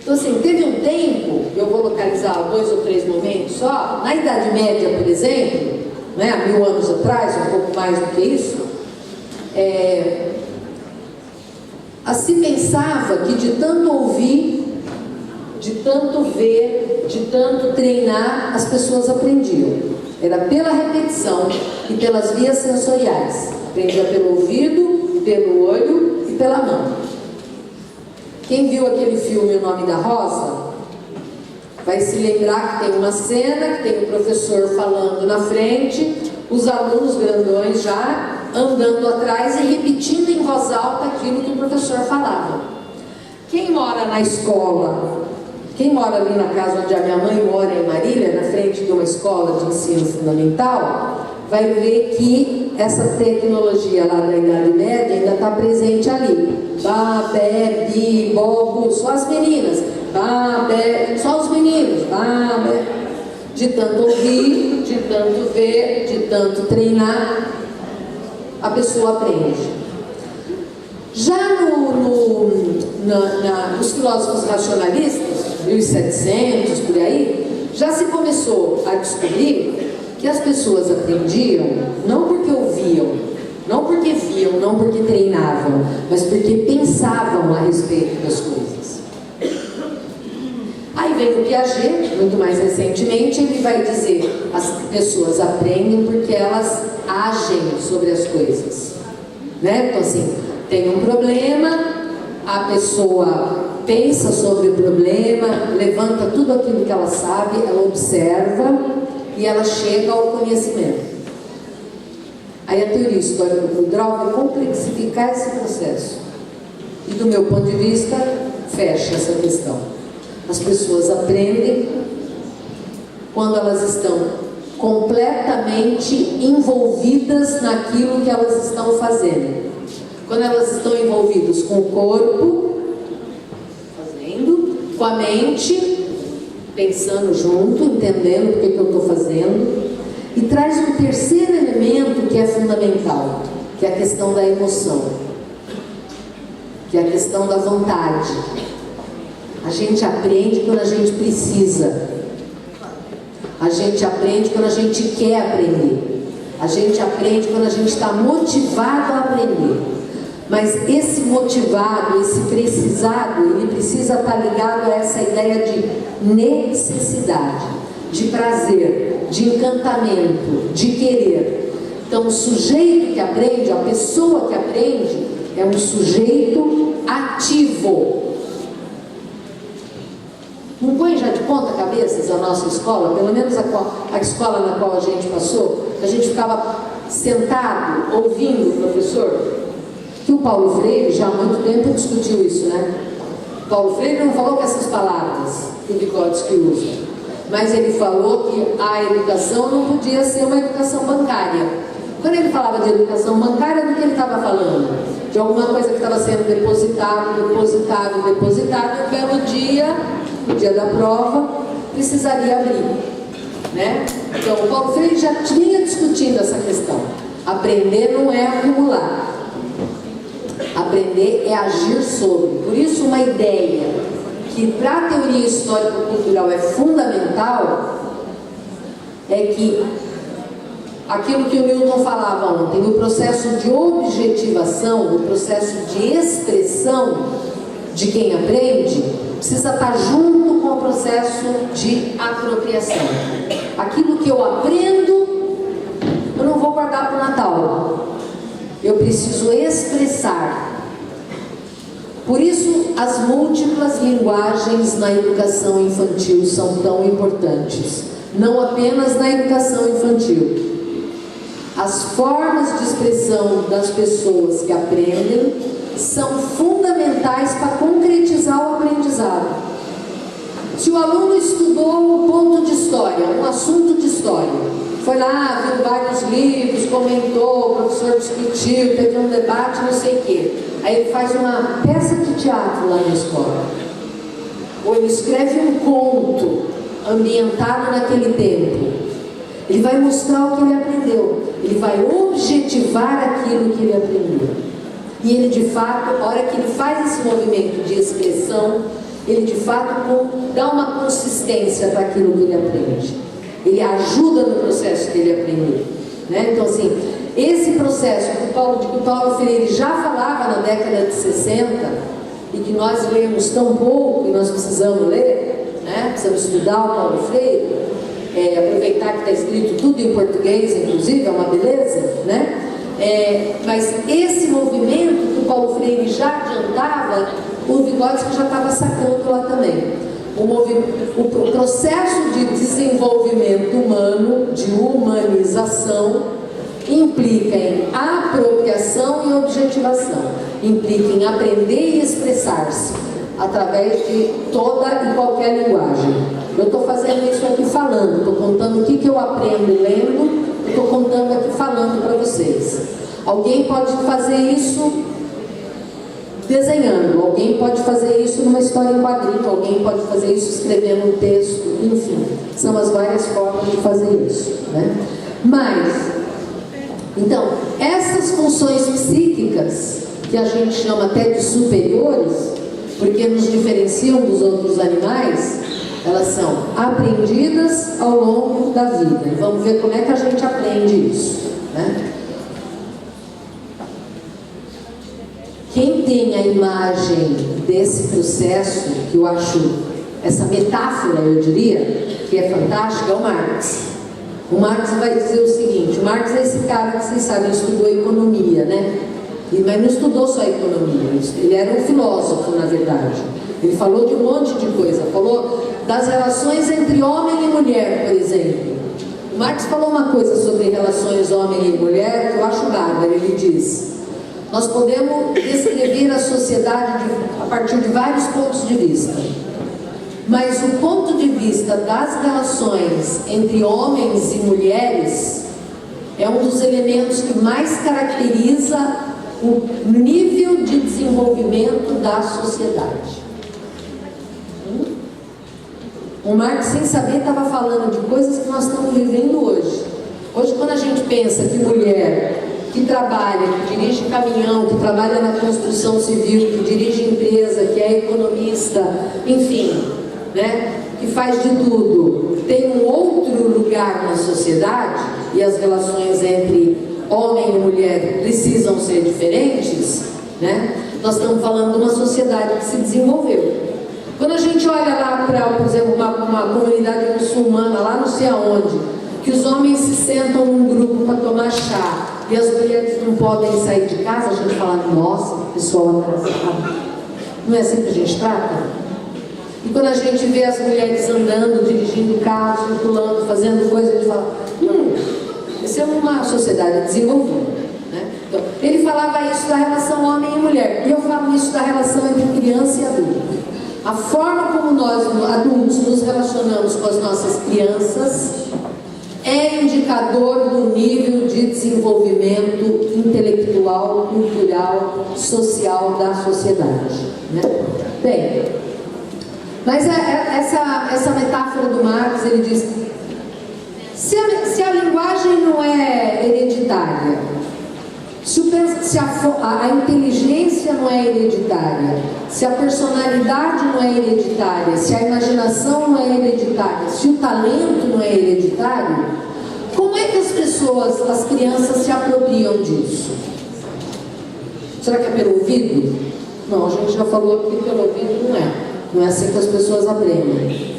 Então assim, teve um tempo, eu vou localizar 2 ou 3 momentos só, na Idade Média, por exemplo, né, há 1000 anos atrás, um pouco mais do que isso, se pensava que de tanto ouvir, de tanto ver, de tanto treinar, as pessoas aprendiam. Era pela repetição e pelas vias sensoriais. Aprendia pelo ouvido, pelo olho e pela mão. Quem viu aquele filme O Nome da Rosa vai se lembrar que tem uma cena que tem o professor falando na frente, os alunos grandões já andando atrás e repetindo em voz alta aquilo que o professor falava. Quem mora na escola, quem mora ali na casa onde a minha mãe mora, em Marília, na frente de uma escola de ensino fundamental, vai ver que essa tecnologia lá da Idade Média ainda está presente ali. Bá, bé, bi, bo, bu, só as meninas. Bá, bé, só os meninos. Bá, bé. De tanto ouvir, de tanto ver, de tanto treinar, a pessoa aprende. Já nos filósofos racionalistas, 1700, por aí, já se começou a descobrir que as pessoas aprendiam não porque ouviam, não porque viam, não porque treinavam, mas porque pensavam a respeito das coisas. Aí vem o Piaget, muito mais recentemente, ele vai dizer: as pessoas aprendem porque elas agem sobre as coisas, né? Então assim, tem um problema, a pessoa pensa sobre o problema, levanta tudo aquilo que ela sabe, ela observa e ela chega ao conhecimento. Aí a teoria histórico-cultural vai complexificar esse processo e, do meu ponto de vista, fecha essa questão. As pessoas aprendem quando elas estão completamente envolvidas naquilo que elas estão fazendo. Quando elas estão envolvidas com o corpo, fazendo, com a mente, pensando junto, entendendo o que eu estou fazendo. E traz um terceiro elemento que é fundamental, que é a questão da emoção, que é a questão da vontade. A gente aprende quando a gente precisa. A gente aprende quando a gente quer aprender. A gente aprende quando a gente está motivado a aprender. Mas esse motivado, esse precisado, ele precisa estar ligado a essa ideia de necessidade, de prazer, de encantamento, de querer. Então, o sujeito que aprende, a pessoa que aprende, é um sujeito ativo. Não põe já de ponta cabeças a nossa escola, pelo menos a escola na qual a gente passou, a gente ficava sentado, ouvindo o professor, que o Paulo Freire já há muito tempo discutiu isso, né? O Paulo Freire não falou com essas palavras que o Vygotsky usa, mas ele falou que a educação não podia ser uma educação bancária. Quando ele falava de educação bancária, do que ele estava falando? De alguma coisa que estava sendo depositado, e um belo dia, no dia da prova, precisaria abrir, né? Então, o Paulo Freire já tinha discutido essa questão. Aprender não é acumular. Aprender é agir sobre. Por isso, uma ideia que para a teoria histórico-cultural é fundamental é que aquilo que o Milton falava ontem, o processo de objetivação, o processo de expressão de quem aprende, precisa estar junto com o processo de apropriação. Aquilo que eu aprendo, eu não vou guardar para o Natal. Eu preciso expressar. Por isso, as múltiplas linguagens na educação infantil são tão importantes. Não apenas na educação infantil. As formas de expressão das pessoas que aprendem são fundamentais para concretizar o aprendizado. Se o aluno estudou um ponto de história, um assunto de história, foi lá, viu vários livros, comentou, o professor discutiu, teve um debate, não sei o quê. Aí ele faz uma peça de teatro lá na escola. Ou ele escreve um conto ambientado naquele tempo. Ele vai mostrar o que ele aprendeu. Ele vai objetivar aquilo que ele aprendeu. E ele, de fato, a hora que ele faz esse movimento de expressão, ele, de fato, dá uma consistência para aquilo que ele aprende. Ele ajuda no processo dele aprender, né? Então, assim, esse processo que o Paulo Freire já falava na década de 60 e que nós lemos tão pouco e nós precisamos ler, né? Precisamos estudar o Paulo Freire, aproveitar que está escrito tudo em português, inclusive, é uma beleza, né? Mas esse movimento que o Paulo Freire já adiantava, o Vygotsky já estava sacando lá também. O processo de desenvolvimento humano, de humanização, implica em apropriação e objetivação, implica em aprender e expressar-se através de toda e qualquer linguagem. Eu estou fazendo isso aqui falando, estou contando o que eu aprendo lendo, estou contando aqui falando para vocês. Alguém pode fazer isso desenhando, alguém pode fazer isso numa história em quadrinho, alguém pode fazer isso escrevendo um texto, enfim, são as várias formas de fazer isso, né? Mas, então, essas funções psíquicas, que a gente chama até de superiores, porque nos diferenciam dos outros animais, elas são aprendidas ao longo da vida. E vamos ver como é que a gente aprende isso, né? Quem tem a imagem desse processo, que eu acho, essa metáfora, eu diria, que é fantástica, é o Marx. O Marx vai dizer o seguinte, o Marx é esse cara que vocês sabem, estudou economia, né? Mas não estudou só economia, ele era um filósofo, na verdade. Ele falou de um monte de coisa, falou das relações entre homem e mulher, por exemplo. O Marx falou uma coisa sobre relações homem e mulher que eu acho bárbaro. Ele diz: nós podemos descrever a sociedade a partir de vários pontos de vista, mas o ponto de vista das relações entre homens e mulheres é um dos elementos que mais caracteriza o nível de desenvolvimento da sociedade. O Marx, sem saber, estava falando de coisas que nós estamos vivendo hoje. Hoje, quando a gente pensa que mulher que trabalha, que dirige caminhão, que trabalha na construção civil, que dirige empresa, que é economista, enfim, né, que faz de tudo, tem um outro lugar na sociedade, e as relações entre homem e mulher precisam ser diferentes, né? Nós estamos falando de uma sociedade que se desenvolveu. Quando a gente olha lá para, por exemplo, uma comunidade muçulmana, lá não sei aonde, que os homens se sentam num grupo para tomar chá e as mulheres não podem sair de casa, a gente fala, nossa, pessoal atrasado. Não é assim que a gente trata? E quando a gente vê as mulheres andando, dirigindo carros, circulando, fazendo coisas, a gente fala, essa é uma sociedade desenvolvida, né? Então, ele falava isso da relação homem e mulher, e eu falo isso da relação entre criança e adulto. A forma como nós, adultos, nos relacionamos com as nossas crianças é indicador do nível de desenvolvimento intelectual, cultural, social da sociedade, né? Bem, mas essa metáfora do Marx, ele diz, se a linguagem não é hereditária, se a inteligência não é hereditária, se a personalidade não é hereditária, se a imaginação não é hereditária, se o talento não é hereditário, como é que as pessoas, as crianças se apropriam disso? Será que é pelo ouvido? Não, a gente já falou que pelo ouvido não é. Não é assim que as pessoas aprendem.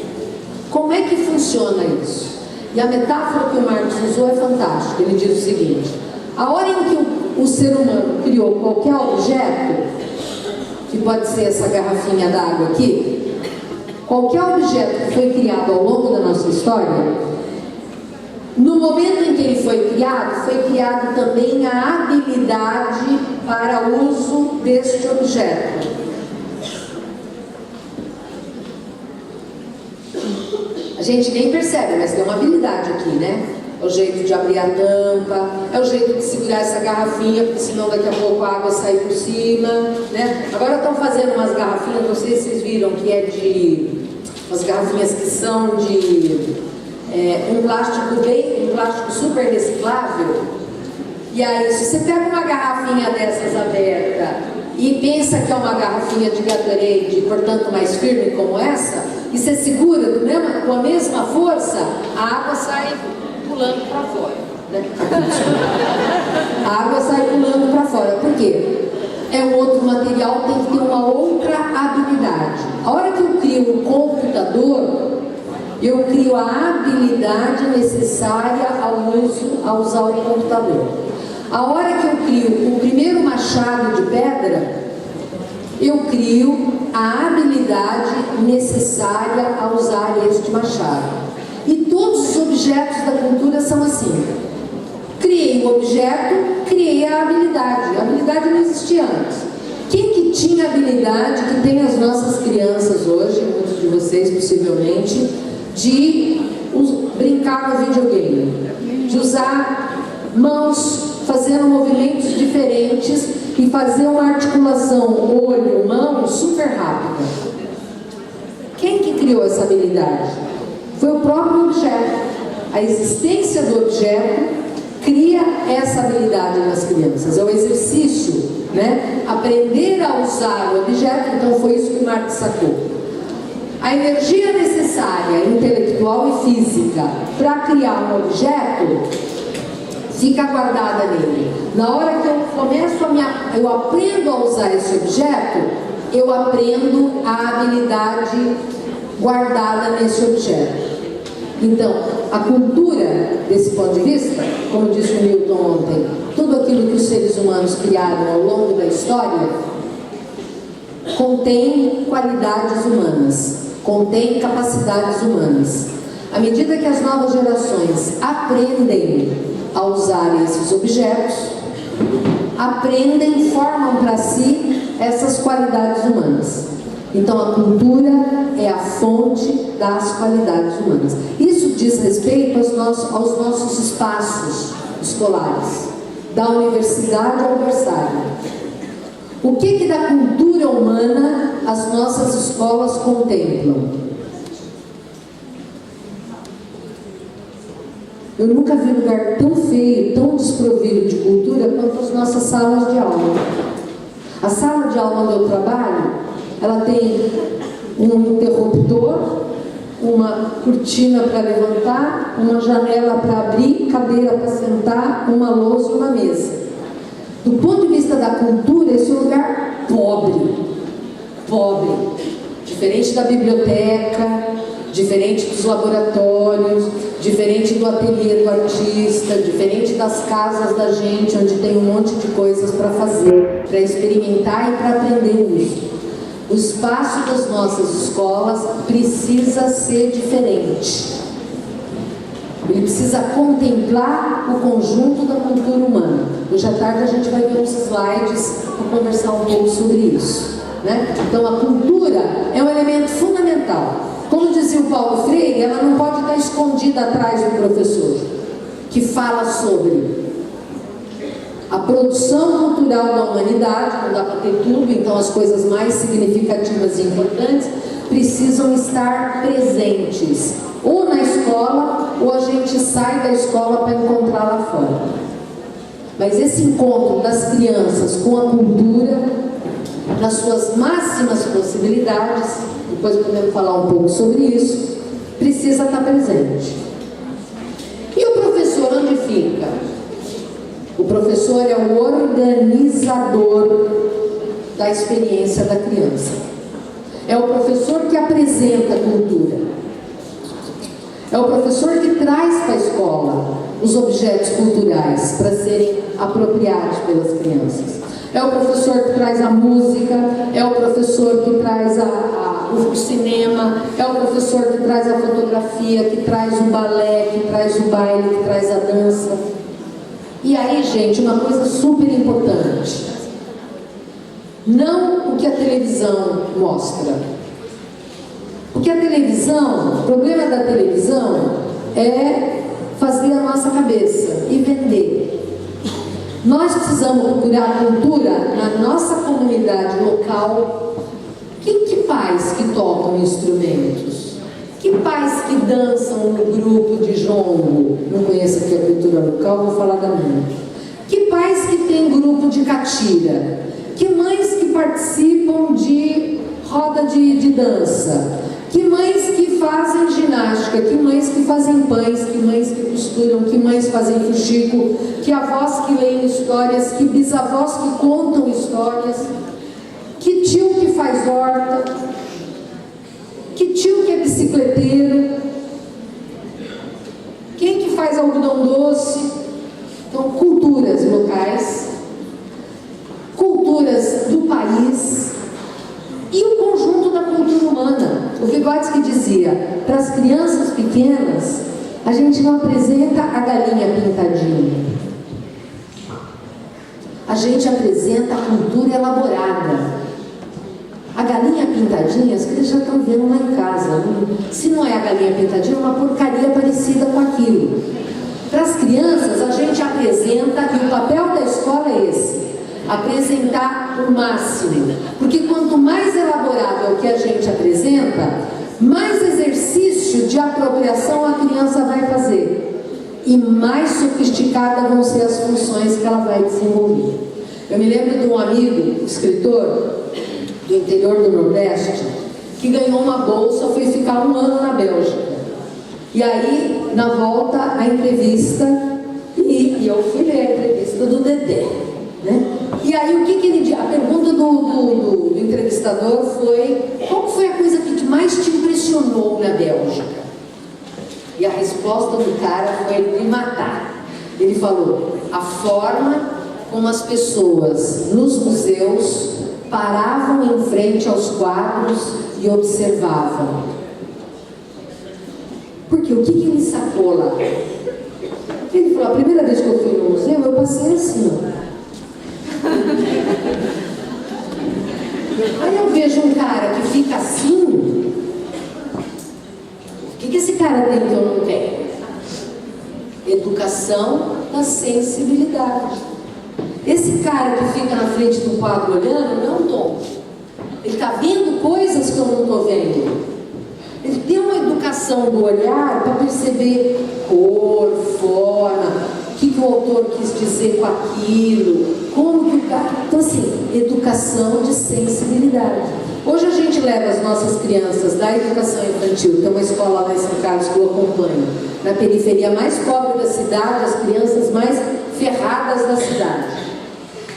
Como é que funciona isso? E a metáfora que o Marx usou é fantástica. Ele diz o seguinte: a hora em que o ser humano criou qualquer objeto, que pode ser essa garrafinha d'água aqui, qualquer objeto que foi criado ao longo da nossa história, no momento em que ele foi criado também a habilidade para o uso deste objeto. A gente nem percebe, mas tem uma habilidade aqui, né? É o jeito de abrir a tampa, é o jeito de segurar essa garrafinha, porque senão daqui a pouco a água sai por cima, né? Agora estão fazendo umas garrafinhas, não sei se vocês viram, que é de... umas garrafinhas que são de um plástico super reciclável. E aí, se você pega uma garrafinha dessas aberta e pensa que é uma garrafinha de Gatorade, portanto mais firme como essa, e você segura com a mesma força, a água sai pulando para fora, né? A água sai pulando para fora. Por quê? É um outro material, tem que ter uma outra habilidade. A hora que eu crio um computador, eu crio a habilidade necessária a usar o computador. A hora que eu crio o primeiro machado de pedra, eu crio a habilidade necessária a usar este machado. E todos os objetos da cultura são assim. Criei o objeto, criei a habilidade. A habilidade não existia antes. Quem que tinha a habilidade que tem as nossas crianças hoje, muitos de vocês possivelmente, de brincar no videogame, de usar mãos fazendo movimentos diferentes e fazer uma articulação olho-mão super rápida? Quem que criou essa habilidade? Foi o próprio objeto. A existência do objeto cria essa habilidade nas crianças. É o exercício, né? Aprender a usar o objeto. Então foi isso que Marx sacou. A energia necessária, intelectual e física, para criar um objeto fica guardada nele. Na hora que eu aprendo a usar esse objeto, eu aprendo a habilidade guardada nesse objeto. Então, a cultura, desse ponto de vista, como disse o Milton ontem, tudo aquilo que os seres humanos criaram ao longo da história contém qualidades humanas, contém capacidades humanas. À medida que as novas gerações aprendem a usar esses objetos, aprendem, formam para si essas qualidades humanas. Então a cultura é a fonte das qualidades humanas. Isso diz respeito aos nossos espaços escolares, da universidade ao berçário. O que da cultura humana as nossas escolas contemplam? Eu nunca vi lugar tão feio, tão desprovido de cultura quanto as nossas salas de aula. A sala de aula onde eu trabalho, ela tem um interruptor, uma cortina para levantar, uma janela para abrir, cadeira para sentar, uma lousa e uma mesa. Do ponto de vista da cultura, esse é um lugar pobre. Pobre. Diferente da biblioteca, diferente dos laboratórios, diferente do ateliê do artista, diferente das casas da gente, onde tem um monte de coisas para fazer, para experimentar e para aprender isso. O espaço das nossas escolas precisa ser diferente. Ele precisa contemplar o conjunto da cultura humana. Hoje à tarde a gente vai ver uns slides para conversar um pouco sobre isso, né? Então a cultura é um elemento fundamental. Como dizia o Paulo Freire, ela não pode estar escondida atrás do professor, que fala sobre a produção cultural da humanidade. Não dá para ter tudo, então as coisas mais significativas e importantes precisam estar presentes, ou na escola, ou a gente sai da escola para encontrar lá fora. Mas esse encontro das crianças com a cultura, nas suas máximas possibilidades, depois podemos falar um pouco sobre isso, precisa estar presente. E o professor onde fica? O professor é o organizador da experiência da criança. É o professor que apresenta a cultura. É o professor que traz para a escola os objetos culturais para serem apropriados pelas crianças. É o professor que traz a música, é o professor que traz o cinema, é o professor que traz a fotografia, que traz o balé, que traz o baile, que traz a dança. E aí, gente, uma coisa super importante. Não o que a televisão mostra. Porque a televisão, o problema da televisão é fazer a nossa cabeça e vender. Nós precisamos procurar a cultura na nossa comunidade local. Que pais que tocam instrumentos? Que pais que dançam no grupo de jongo? Não conheço aqui a cultura local, vou falar da minha. Que pais que tem grupo de catira? Que mães que participam de roda de dança? Que mães que fazem ginástica? Que mães que fazem pães? Que mães que costuram? Que mães fazem fuxico? Que avós que leem histórias? Que bisavós que contam histórias? Que tio que faz horta? Que tio que é bicicleteiro? Quem que faz algodão doce? Então, culturas locais, culturas do país e o conjunto da cultura humana. O Vygotsky dizia, para as crianças pequenas, a gente não apresenta a galinha pintadinha. A gente apresenta a cultura elaborada. A galinha pintadinha, as crianças já estão vendo lá em casa. Se não é a galinha pintadinha, é uma porcaria parecida com aquilo. Para as crianças, a gente apresenta, e o papel da escola é esse, apresentar o máximo. Porque quanto mais elaborado é o que a gente apresenta, mais exercício de apropriação a criança vai fazer. E mais sofisticadas vão ser as funções que ela vai desenvolver. Eu me lembro de um amigo, escritor, do interior do Nordeste, que ganhou uma bolsa, foi ficar 1 ano na Bélgica. E aí, na volta, a entrevista, e eu fui ler a entrevista do Dedé, né? E aí, o que ele disse? A pergunta do entrevistador foi: qual foi a coisa que mais te impressionou na Bélgica? E a resposta do cara foi de matar. Ele falou: a forma como as pessoas nos museus paravam em frente aos quadros e observavam. Porque o que ele sacou lá? Ele falou: a primeira vez que eu fui no museu, eu passei assim, ó. Aí eu vejo um cara que fica assim. O que esse cara tem que eu não tenho? Educação da sensibilidade. Esse cara que fica na frente do quadro olhando, não dom. Ele está vendo coisas que eu não estou vendo. Ele tem uma educação do olhar para perceber cor, forma, o que o autor quis dizer com aquilo, como que o cara... Então, assim, educação de sensibilidade. Hoje a gente leva as nossas crianças da educação infantil, tem uma escola lá em São Carlos que eu acompanho, na periferia mais pobre da cidade, as crianças mais ferradas da cidade.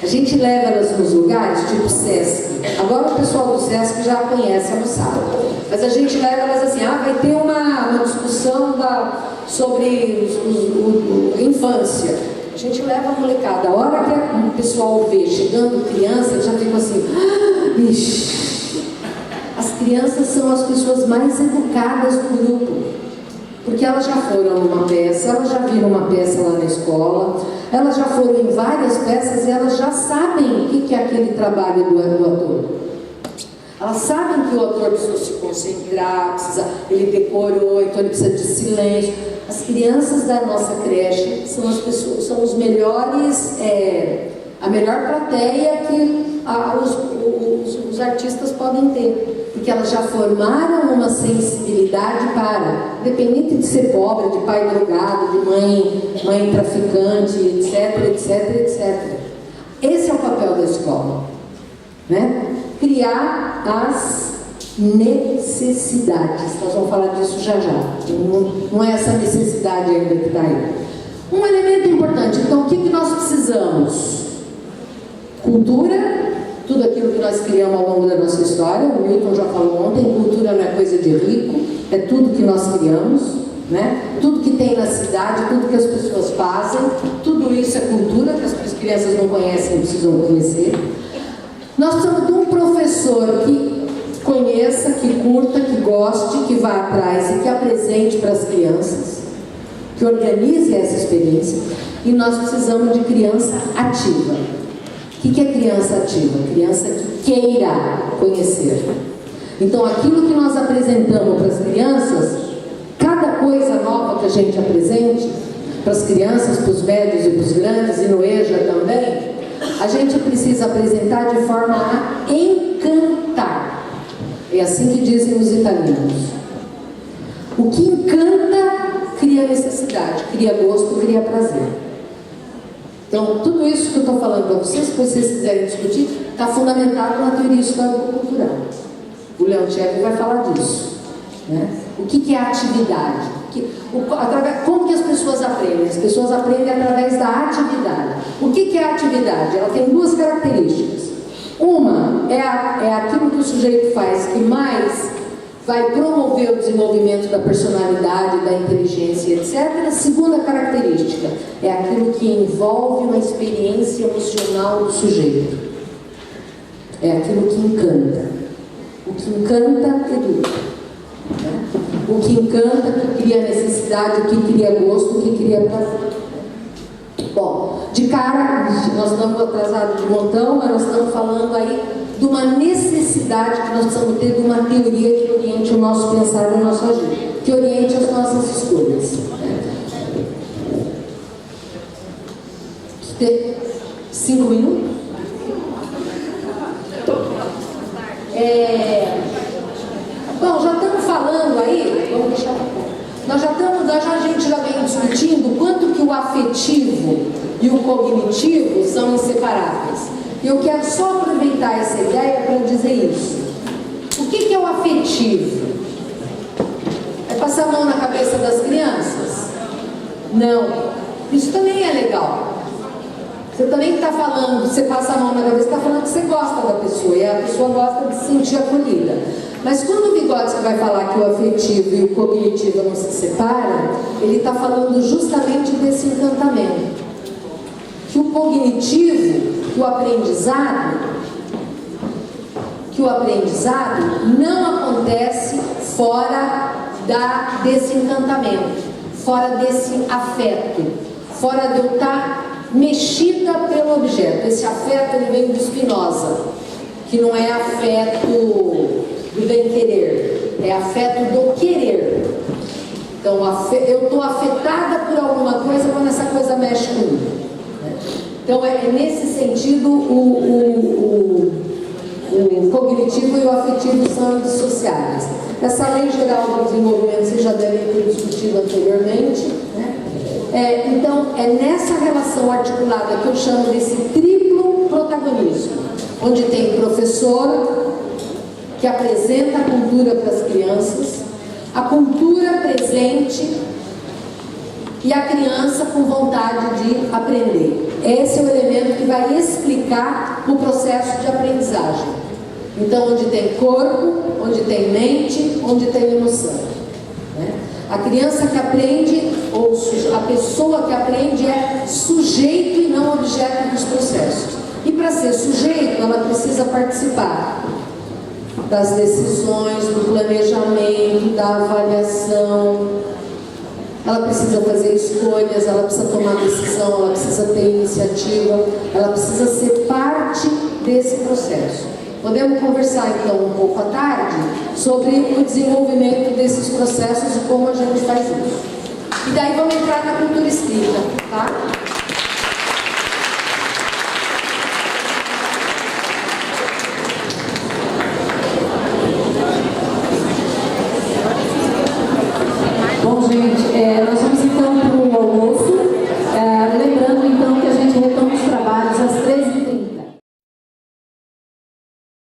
A gente leva elas nos lugares, tipo SESC. Agora o pessoal do SESC já conhece a moçada. Mas a gente leva elas assim, vai ter uma discussão sobre a infância. A gente leva a molecada. A hora que o pessoal vê chegando criança, já fica assim, ixi. As crianças são as pessoas mais educadas do grupo. Porque elas já foram numa peça, elas já viram uma peça lá na escola, elas já foram em várias peças e elas já sabem o que é aquele trabalho do ator. Elas sabem que o ator precisa se concentrar, ele decorou, então ele precisa de silêncio. As crianças da nossa creche são as pessoas, são os melhores, a melhor plateia que os artistas podem ter. Porque elas já formaram uma sensibilidade para, independente de ser pobre, de pai drogado, de mãe traficante, etc, etc, etc. Esse é o papel da escola, né? Criar as necessidades. Nós vamos falar disso já. Não é essa necessidade ainda que está aí. Um elemento importante, então, o que nós precisamos? Cultura. Tudo aquilo que nós criamos ao longo da nossa história, o Milton já falou ontem, cultura não é coisa de rico, é tudo que nós criamos, né? Tudo que tem na cidade, tudo que as pessoas fazem, tudo isso é cultura que as crianças não conhecem e precisam conhecer. Nós precisamos de um professor que conheça, que curta, que goste, que vá atrás e que apresente para as crianças, que organize essa experiência, e nós precisamos de criança ativa. O que é criança ativa? Criança que queira conhecer. Então, aquilo que nós apresentamos para as crianças, cada coisa nova que a gente apresente para as crianças, para os médios e para os grandes, e no EJA também, a gente precisa apresentar de forma a encantar. É assim que dizem os italianos. O que encanta cria necessidade, cria gosto, cria prazer. Então, tudo isso que eu estou falando para vocês, se vocês quiserem discutir, está fundamentado na teoria histórico-cultural. O Leon Tcheco vai falar disso, né? O que é a atividade? Como que as pessoas aprendem? As pessoas aprendem através da atividade. O que é a atividade? Ela tem duas características. Uma é aquilo que o sujeito faz que mais vai promover o desenvolvimento da personalidade, da inteligência, etc. A segunda característica é aquilo que envolve uma experiência emocional do sujeito. É aquilo que encanta. O que encanta educa. Né? O que encanta, que cria necessidade, o que cria gosto, o que cria prazer. Bom, de cara, nós estamos atrasados de montão, mas nós estamos falando aí de uma necessidade que nós precisamos ter de uma teoria que oriente o nosso pensar e o nosso agir, que oriente as nossas escolhas. 5 minutos? Bom, já estamos falando aí, vamos deixar a gente já vem discutindo quanto que o afetivo e o cognitivo são inseparáveis. E eu quero só aproveitar essa ideia para dizer isso. O que é o afetivo? É passar a mão na cabeça das crianças? Não. Isso também é legal. Você também está falando, você passa a mão na cabeça, está falando que você gosta da pessoa, e a pessoa gosta de se sentir acolhida. Mas quando o Vygotsky vai falar que o afetivo e o cognitivo não se separam, ele está falando justamente desse encantamento. Que o cognitivo, que o aprendizado não acontece fora desse encantamento, fora desse afeto, fora de eu estar mexida pelo objeto. Esse afeto ele vem do Spinoza, que não é afeto do bem-querer, é afeto do querer. Então, eu estou afetada por alguma coisa quando essa coisa mexe comigo. Então, é nesse sentido, o cognitivo e o afetivo são indissociáveis. Essa lei geral do desenvolvimento vocês já devem ter discutido anteriormente, né? Então, é nessa relação articulada que eu chamo desse triplo protagonismo, onde tem professor que apresenta a cultura para as crianças, a cultura presente e a criança com vontade de aprender. Esse é o elemento que vai explicar o processo de aprendizagem. Então, onde tem corpo, onde tem mente, onde tem emoção, né? A criança que aprende, ou a pessoa que aprende é sujeito e não objeto dos processos. E para ser sujeito, ela precisa participar das decisões, do planejamento, da avaliação. Ela precisa fazer escolhas, ela precisa tomar decisão, ela precisa ter iniciativa, ela precisa ser parte desse processo. Podemos conversar então um pouco à tarde sobre o desenvolvimento desses processos e como a gente faz isso. E daí vamos entrar na cultura escrita, tá? Bom, gente,